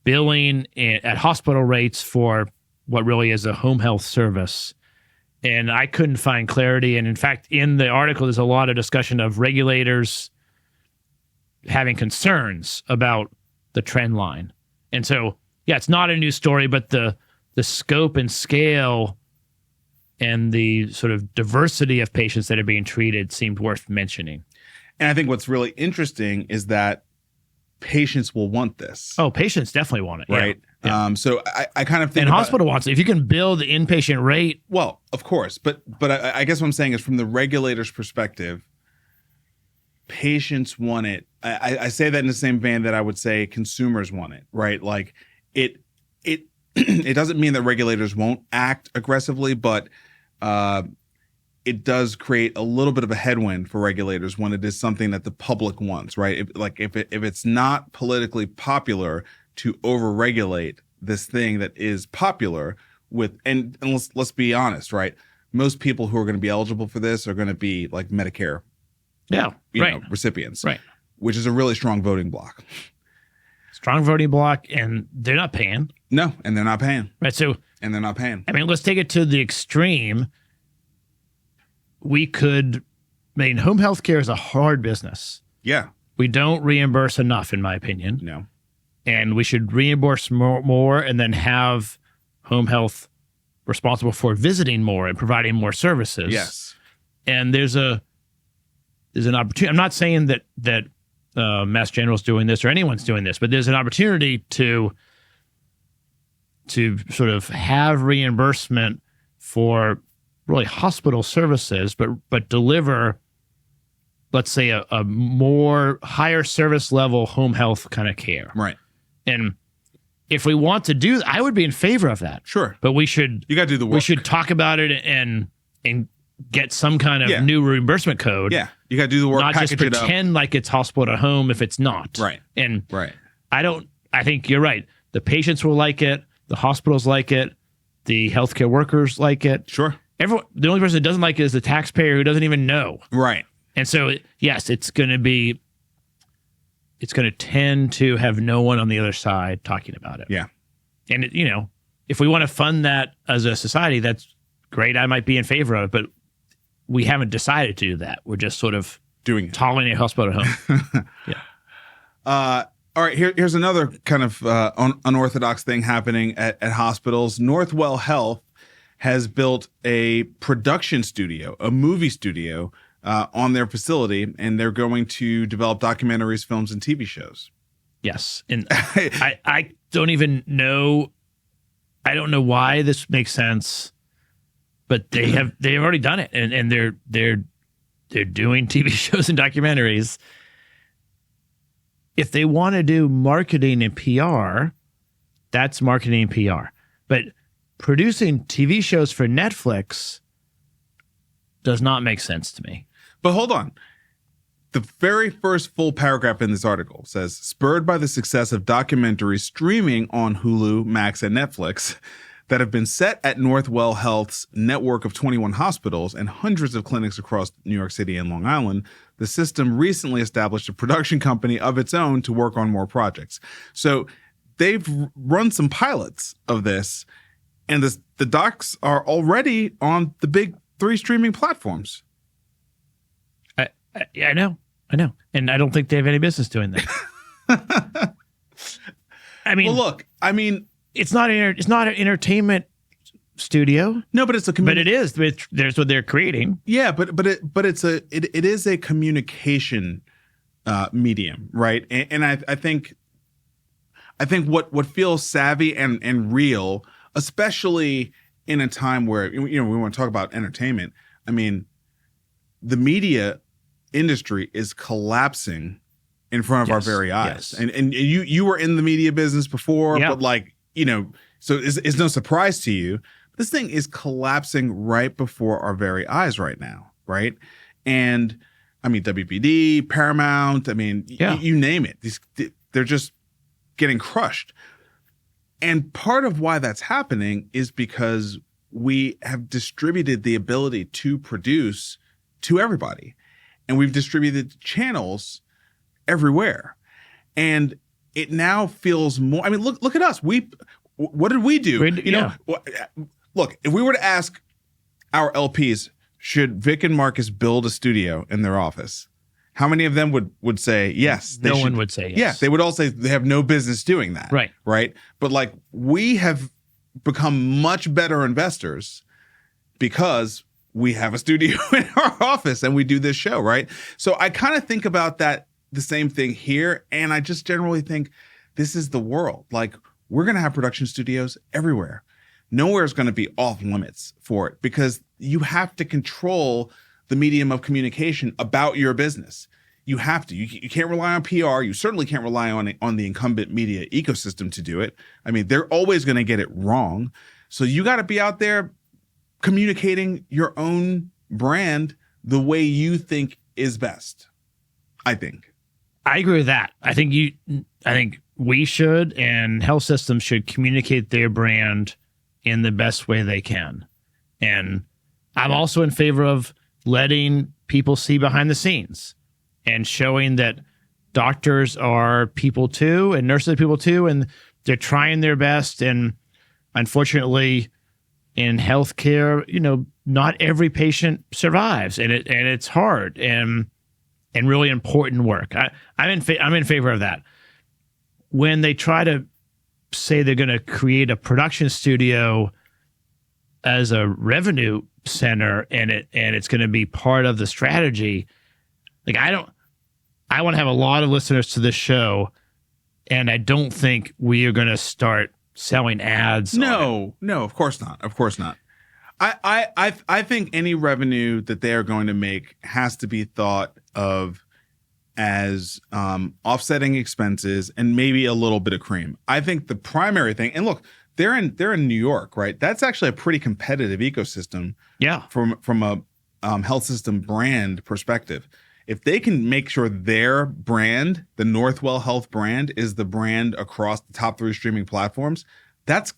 billing at hospital rates for what really is a home health service. And I couldn't find clarity. And in fact, in the article, there's a lot of discussion of regulators having concerns about the trend line. And so, yeah, it's not a new story, but the scope and scale and the sort of diversity of patients that are being treated seemed worth mentioning. And I think what's really interesting is that patients will want this. Oh, patients definitely want it. Right. Yeah. So I kind of think... And hospital wants it. If you can build the inpatient rate... Well, of course. But I guess what I'm saying is from the regulator's perspective, patients want it. I say that in the same vein that I would say consumers want it, right? Like it doesn't mean that regulators won't act aggressively, but it does create a little bit of a headwind for regulators when it is something that the public wants, right? If it's not politically popular to overregulate this thing that is popular and let's be honest, right? Most people who are going to be eligible for this are going to be like Medicare, recipients, right? Which is a really strong voting block. Strong voting block, and they're not paying. No, and they're not paying. Right. So, and they're not paying. I mean, let's take it to the extreme. Home health care is a hard business. Yeah. We don't reimburse enough, in my opinion. No. And we should reimburse more and then have home health responsible for visiting more and providing more services. Yes. And there's an opportunity. I'm not saying that Mass General's doing this or anyone's doing this, but there's an opportunity to sort of have reimbursement for really hospital services, but deliver, let's say, a more higher service level home health kind of care. Right. And if we want to do, I would be in favor of that. Sure. But you got to do the work. We should talk about it and get some kind of new reimbursement code. Yeah. You got to do the work. Not just pretend like it's hospital to home if it's not. Right. And right. I think you're right. The patients will like it. The hospitals like it. The healthcare workers like it. Sure. The only person that doesn't like it is the taxpayer who doesn't even know. Right. And so, yes, it's going to tend to have no one on the other side talking about it. Yeah. And, if we want to fund that as a society, that's great. I might be in favor of it, but we haven't decided to do that. We're just sort of doing it. Tolerate hospital at home. Yeah. All right, here's another kind of unorthodox thing happening at hospitals. Northwell Health has built a production studio, a movie studio, on their facility, and they're going to develop documentaries, films, and TV shows. Yes, and I don't even know. I don't know why this makes sense, but they've already done it, and they're doing TV shows and documentaries. If they want to do marketing and PR, that's marketing and PR. But producing TV shows for Netflix does not make sense to me. But hold on. The very first full paragraph in this article says, spurred by the success of documentaries streaming on Hulu, Max, and Netflix that have been set at Northwell Health's network of 21 hospitals and hundreds of clinics across New York City and Long Island, the system recently established a production company of its own to work on more projects. So they've run some pilots of this, and the docs are already on the big 3 streaming platforms. I know. I know. And I don't think they have any business doing that. I mean, well, look, I mean, it's not an entertainment studio. No, but it's a but it is. There's what they're creating. Yeah, but it is a communication medium, right? And I think what feels savvy and real, especially in a time where we want to talk about entertainment. I mean, the media industry is collapsing in front of our very eyes. Yes. And you were in the media business before, but so it's no surprise to you. This thing is collapsing right before our very eyes right now, right? And I mean, WPD, Paramount, I mean, you name it. They're just getting crushed. And part of why that's happening is because we have distributed the ability to produce to everybody. And we've distributed channels everywhere. And it now feels more, I mean, look at us. What did we do? Look, if we were to ask our LPs, should Vic and Marcus build a studio in their office? How many of them would say yes? No one would say yes. Yeah, they would all say they have no business doing that. Right. Right. But like, we have become much better investors because we have a studio in our office and we do this show, right? So I kind of think about that, the same thing here. And I just generally think this is the world. Like, we're going to have production studios everywhere. Nowhere is going to be off limits for it because you have to control the medium of communication about your business. You have to. You can't rely on PR. You certainly can't rely on the incumbent media ecosystem to do it. I mean, they're always going to get it wrong. So you got to be out there communicating your own brand the way you think is best, I think. I agree with that. I think we should, and health systems should communicate their brand in the best way they can. And I'm also in favor of letting people see behind the scenes and showing that doctors are people too and nurses are people too, and they're trying their best. And unfortunately, in healthcare, not every patient survives, and it's hard and really important work. I'm in favor of that. When they try to say they're going to create a production studio as a revenue center and it's going to be part of the strategy, like I want to have a lot of listeners to this show, and I don't think we are going to start selling ads. No, of course not. Of course not. I think any revenue that they are going to make has to be thought of as offsetting expenses and maybe a little bit of cream. I think the primary thing, and look, they're in New York, right? That's actually a pretty competitive ecosystem. Yeah. From a health system brand perspective. If they can make sure their brand, the Northwell Health brand, is the brand across the top 3 streaming platforms, that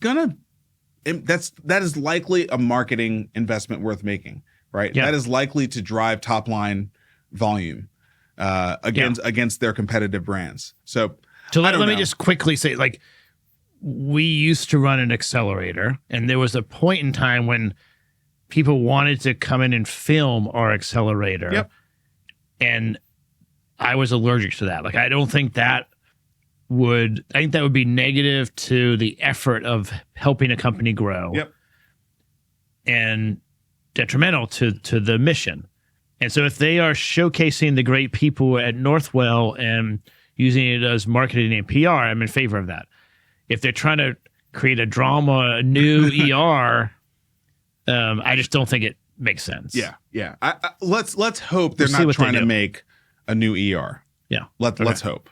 is likely a marketing investment worth making, right? Yeah. That is likely to drive top line volume against their competitive brands. So let me just quickly say, like, we used to run an accelerator, and there was a point in time when people wanted to come in and film our accelerator. Yep. And I was allergic to that. Like, I think that would be negative to the effort of helping a company grow. Yep. And detrimental to the mission. And so if they are showcasing the great people at Northwell and using it as marketing and PR, I'm in favor of that. If they're trying to create a drama, a new ER, I just don't think it makes sense. Yeah. Let's hope they're not trying to make a new ER. Yeah. Let's hope.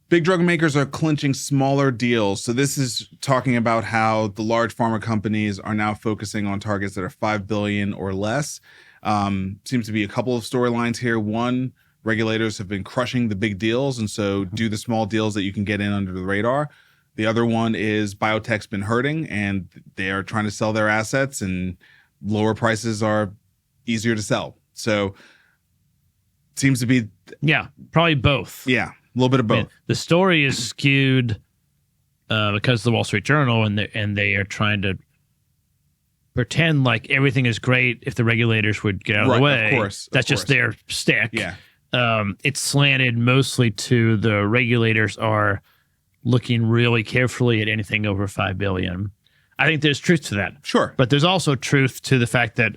Big drug makers are clinching smaller deals. So this is talking about how the large pharma companies are now focusing on targets that are $5 billion or less. Seems to be a couple of storylines here. One, regulators have been crushing the big deals, and so do the small deals that you can get in under the radar. The other one is biotech's been hurting, and they are trying to sell their assets, and lower prices are easier to sell. So seems to be... Yeah, probably both. Yeah, a little bit of both. I mean, the story is skewed because of the Wall Street Journal, and they are trying to pretend like everything is great if the regulators would get out of the way. Of course. That's just their stick. Yeah. it's slanted mostly to the regulators are looking really carefully at anything over $5 billion. I think there's truth to that. Sure. But there's also truth to the fact that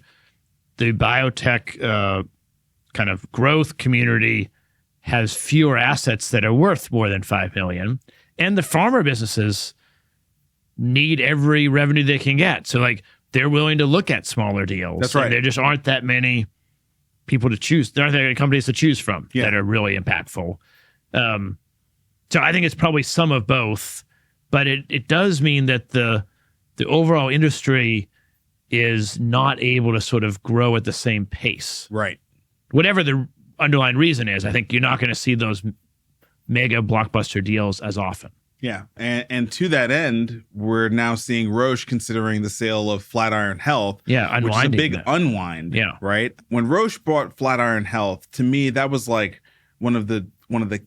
the biotech kind of growth community has fewer assets that are worth more than $5 billion. And the pharma businesses need every revenue they can get. So like they're willing to look at smaller deals. That's right. And there just aren't that many people to choose. There aren't that many companies to choose from that are really impactful. So I think it's probably some of both, but it does mean that the overall industry is not able to sort of grow at the same pace. Right. Whatever the underlying reason is, I think you're not going to see those mega blockbuster deals as often. Yeah. And to that end, we're now seeing Roche considering the sale of Flatiron Health. Yeah, which is a big that. unwind. Yeah. Right. When Roche bought Flatiron Health, to me, that was like one of the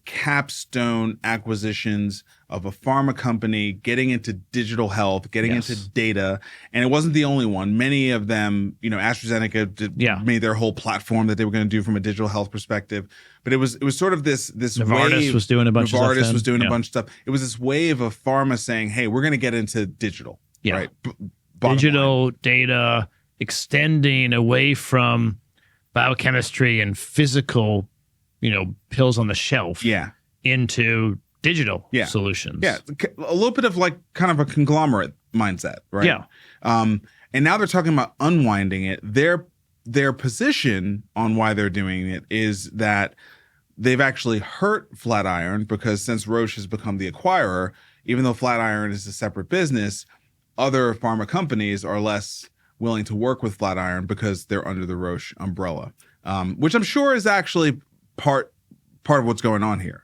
capstone acquisitions of a pharma company getting into digital health, getting into data. And it wasn't the only one. Many of them, AstraZeneca made their whole platform that they were going to do from a digital health perspective. But it was sort of this Novartis wave. was doing a bunch of stuff. Novartis was doing a bunch of stuff. It was this wave of pharma saying, hey, we're going to get into digital. Yeah. Right? Digital data, extending away from biochemistry and physical pills on the shelf into digital solutions. Yeah. A little bit of like kind of a conglomerate mindset, right? Yeah. And now they're talking about unwinding it. Their position on why they're doing it is that they've actually hurt Flatiron because since Roche has become the acquirer, even though Flatiron is a separate business, other pharma companies are less willing to work with Flatiron because they're under the Roche umbrella, which I'm sure is actually part of what's going on here.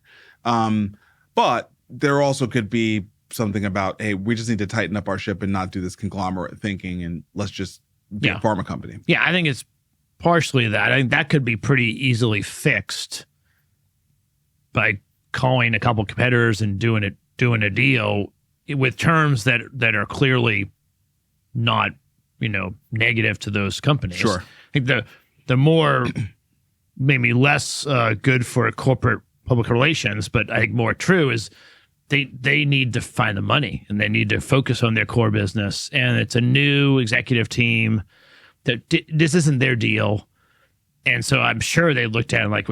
But there also could be something about, hey, we just need to tighten up our ship and not do this conglomerate thinking and let's just be a pharma company. Yeah, I think it's partially that. I think that could be pretty easily fixed by calling a couple competitors and doing a deal with terms that are clearly not, negative to those companies. Sure. I think the more maybe less good for corporate public relations, but I think more true is they need to find the money and they need to focus on their core business. And it's a new executive team that this isn't their deal. And so I'm sure they looked at it like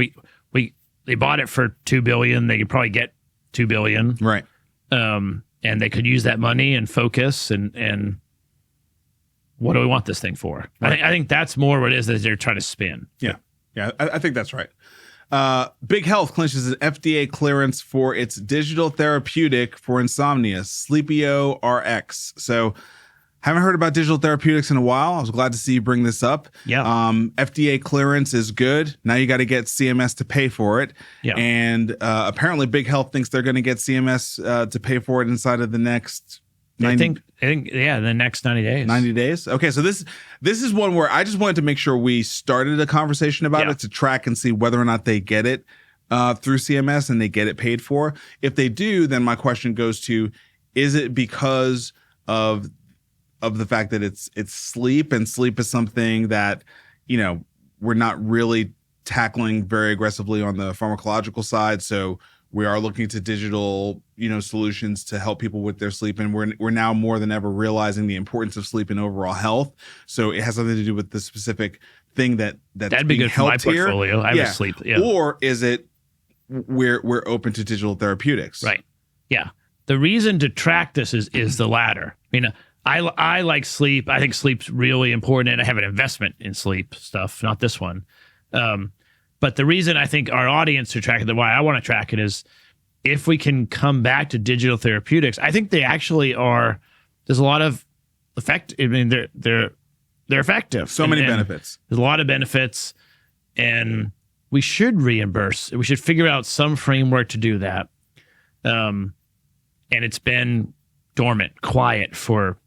they bought it for $2 billion. They could probably get $2 billion. Right. And they could use that money and focus and what do we want this thing for? Right. I think that's more what it is that they're trying to spin. Yeah. Yeah, I think that's right. Big Health clinches an FDA clearance for its digital therapeutic for insomnia, SleepioRx. So haven't heard about digital therapeutics in a while. I was glad to see you bring this up. Yeah. FDA clearance is good. Now you got to get CMS to pay for it. Yeah. And apparently Big Health thinks they're going to get CMS to pay for it inside of the next 90, I think the next 90 days. 90 days. Okay, so this is one where I just wanted to make sure we started a conversation about it to track and see whether or not they get it through CMS and they get it paid for. If they do, then my question goes to, is it because of the fact that it's sleep, and sleep is something that, we're not really tackling very aggressively on the pharmacological side, so we are looking to digital, solutions to help people with their sleep. And we're now more than ever realizing the importance of sleep in overall health. So it has something to do with the specific thing that'd be good for my portfolio. I have sleep. Yeah. Or is it we're open to digital therapeutics? Right. Yeah. The reason to track this is the latter. I like sleep. I think sleep's really important, and I have an investment in sleep stuff, not this one. But the reason I think our audience are tracking it, why I want to track it, is if we can come back to digital therapeutics, I think they actually are. There's a lot of effect. I mean, they're effective. So many benefits. There's a lot of benefits, and we should reimburse. We should figure out some framework to do that. And it's been dormant, quiet for,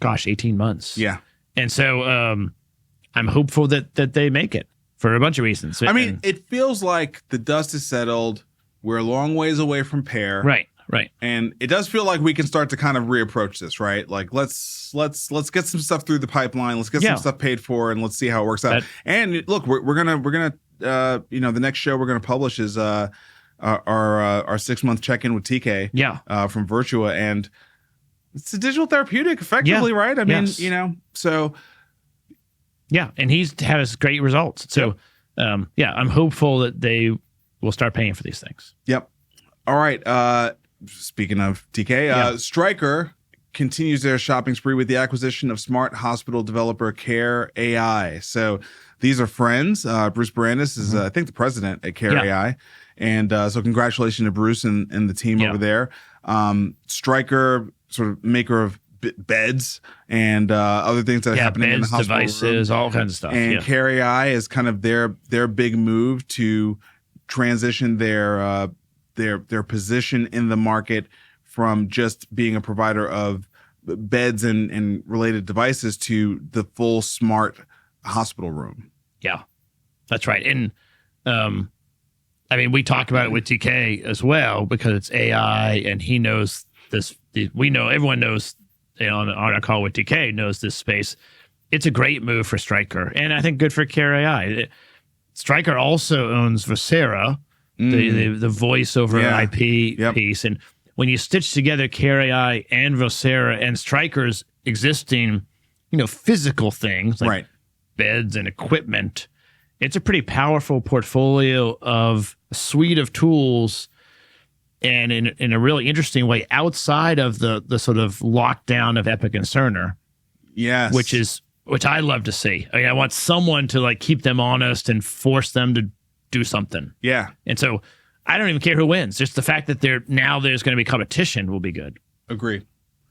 18 months. Yeah. And so I'm hopeful that they make it. For a bunch of reasons. I mean, it feels like the dust is settled. We're a long ways away from pair. Right. And it does feel like we can start to kind of reapproach this, right? Like let's get some stuff through the pipeline. Let's get some stuff paid for, and let's see how it works out. And look, we're gonna the next show we're going to publish is our 6-month check-in with TK. From Virtua, and it's a digital therapeutic, effectively, right? I mean, so. Yeah, and he's had us great results. So, I'm hopeful that they will start paying for these things. Yep. All right. Speaking of TK, Stryker continues their shopping spree with the acquisition of smart hospital developer care.ai. So these are friends. Bruce Barandis is, I think, the president at care.ai. And so congratulations to Bruce and the team over there. Stryker, sort of maker of beds and other things that are happening in the hospital devices, all kinds of stuff. And care.ai is kind of their big move to transition their position in the market from just being a provider of beds and related devices to the full smart hospital room. Yeah, that's right. And I mean, we talk about it with TK as well because it's AI, and he knows this. We know, everyone knows, on our call with TK knows this space. It's a great move for Stryker, and I think good for care.ai. Stryker also owns Vocera, the voice over IP piece, and when you stitch together care.ai and Vocera and Stryker's existing, physical things like beds and equipment, it's a pretty powerful portfolio of a suite of tools, and in a really interesting way outside of the sort of lockdown of Epic and Cerner. Yes. Which I love to see. I mean, I want someone to keep them honest and force them to do something. Yeah. And so I don't even care who wins. Just the fact that there's going to be competition will be good. Agree.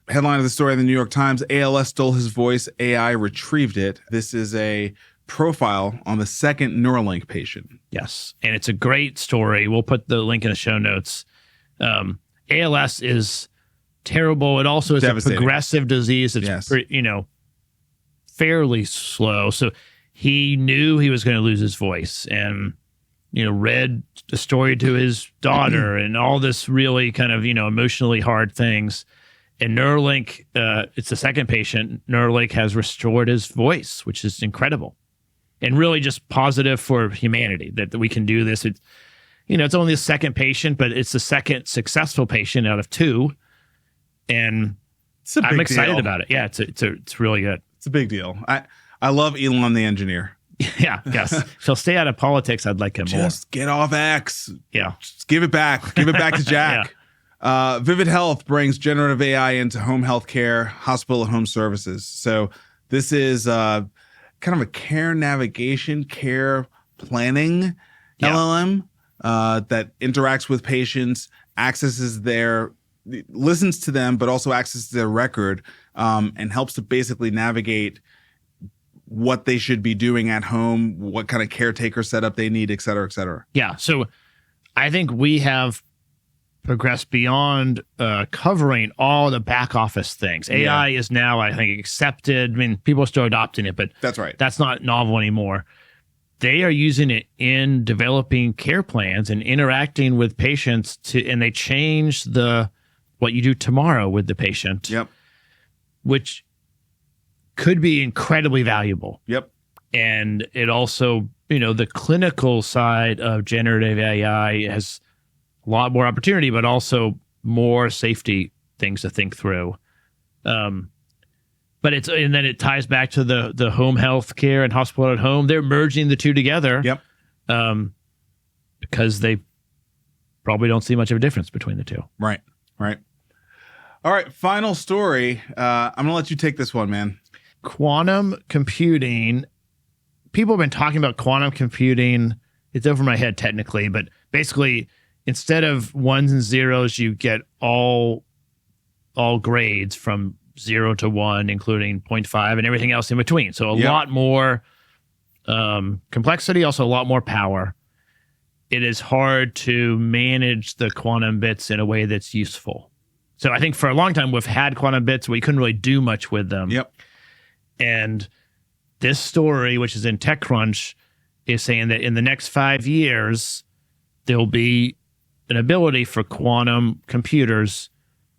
Headline of the story in the New York Times: A.L.S. stole his voice, AI retrieved it. This is a profile on the second Neuralink patient. Yes. And it's a great story. We'll put the link in the show notes. A.L.S. is terrible. It also is a progressive disease. It's fairly slow. So he knew he was going to lose his voice, and read the story to his daughter and all this really kind of emotionally hard things. And Neuralink, it's the second patient. Neuralink has restored his voice, which is incredible, and really just positive for humanity that we can do this. It's only the second patient, but it's the second successful patient out of two, and I'm excited about it. Yeah, it's really good. It's a big deal. I love Elon the engineer. Yeah, yes. If he'll stay out of politics, I'd like him more. Just get off X. Yeah. Just give it back. Give it back to Jack. Vivid Health brings generative AI into home health care, hospital and home services. So this is kind of a care navigation, care planning LLM that interacts with patients, listens to them, but also accesses their record, and helps to basically navigate what they should be doing at home, what kind of caretaker setup they need, et cetera, et cetera. Yeah. So I think we have progressed beyond covering all the back office things. AI is now, I think, accepted. I mean, people are still adopting it, but that's right. That's not novel anymore. They are using it in developing care plans and interacting with patients and they change what you do tomorrow with the patient. Yep. Which could be incredibly valuable. Yep. And it also, the clinical side of generative AI has a lot more opportunity, but also more safety things to think through. But and then it ties back to the home health care and hospital at home. They're merging the two together. Yep. Because they probably don't see much of a difference between the two. Right. All right. Final story. I'm going to let you take this one, man. Quantum computing. People have been talking about quantum computing. It's over my head technically, but basically, instead of ones and zeros, you get all grades from 0 to 1, including 0.5 and everything else in between. So a lot more complexity, also a lot more power. It is hard to manage the quantum bits in a way that's useful. So I think for a long time, we've had quantum bits, we couldn't really do much with them. Yep. And this story, which is in TechCrunch, is saying that in the next 5 years, there'll be an ability for quantum computers.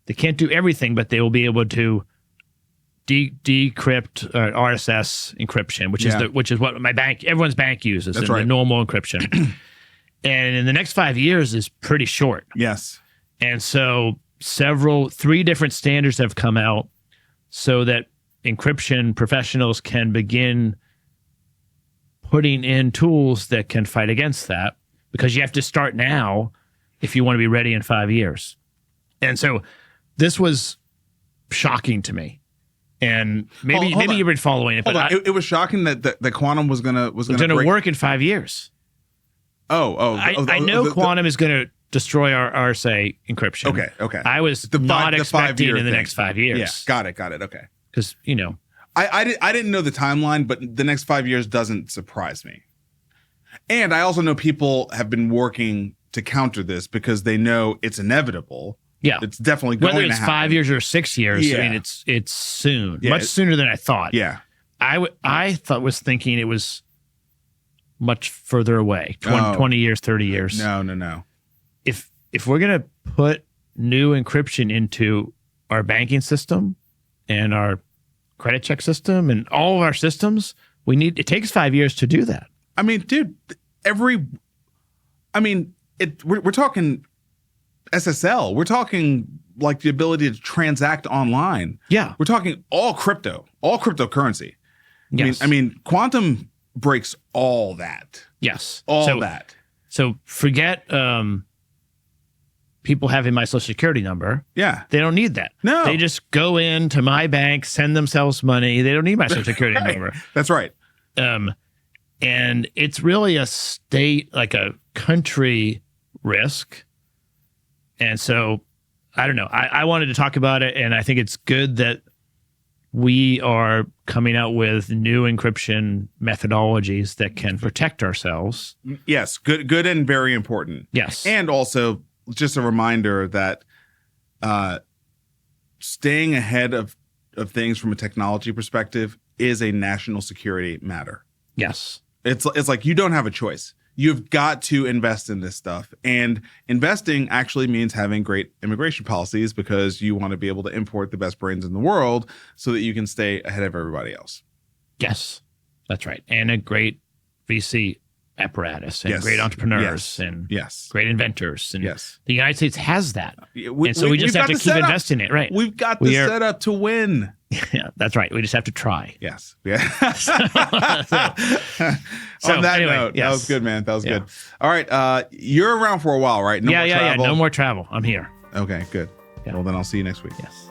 They can't do everything, but they will be able to decrypt RSS encryption, which is what everyone's bank uses. That's right. The normal encryption. And in the next 5 years is pretty short. Yes. And so 3 different standards have come out so that encryption professionals can begin putting in tools that can fight against that, because you have to start now if you want to be ready in 5 years. And so this was shocking to me. And maybe you've been following it, but it was shocking that the quantum was gonna work in 5 years. I know quantum is going to destroy our RSA encryption. Okay. I was not expecting in the next 5 years. Yeah, got it. Okay. Because, I didn't know the timeline, but the next 5 years doesn't surprise me. And I also know people have been working to counter this because they know it's inevitable. Yeah. It's definitely going to happen. Whether it's 5 years or 6 years, Yeah. I mean, it's soon. Yeah, Much sooner than I thought. Yeah. I was thinking it was much further away, 20 years, 30 years. No. If we're going to put new encryption into our banking system and our credit check system and all of our systems, it takes 5 years to do that. I mean, dude, we're talking SSL. We're talking like the ability to transact online. Yeah. We're talking all cryptocurrency. Yes. I mean, quantum breaks all that. Yes. All that. So forget people having my social security number. Yeah. They don't need that. No. They just go into my bank, send themselves money. They don't need my social security number. That's right. And it's really a state, like a country risk. And so, I don't know. I wanted to talk about it, and I think it's good that we are coming out with new encryption methodologies that can protect ourselves. Yes, good and very important. Yes. And also, just a reminder that staying ahead of things from a technology perspective is a national security matter. Yes. It's like you don't have a choice. You've got to invest in this stuff. And investing actually means having great immigration policies, because you want to be able to import the best brains in the world so that you can stay ahead of everybody else. Yes, that's right. And a great VC apparatus, and great entrepreneurs, and great inventors. And the United States has that. And so we just have to keep investing in it. Right. We've got the setup to win. Yeah, that's right. We just have to try. Yes. Yeah. So on that anyway, note, yes. That was good, man. That was good. All right. You're around for a while, right? No more travel? No more travel. I'm here. Okay, good. Yeah. Well, then I'll see you next week. Yes.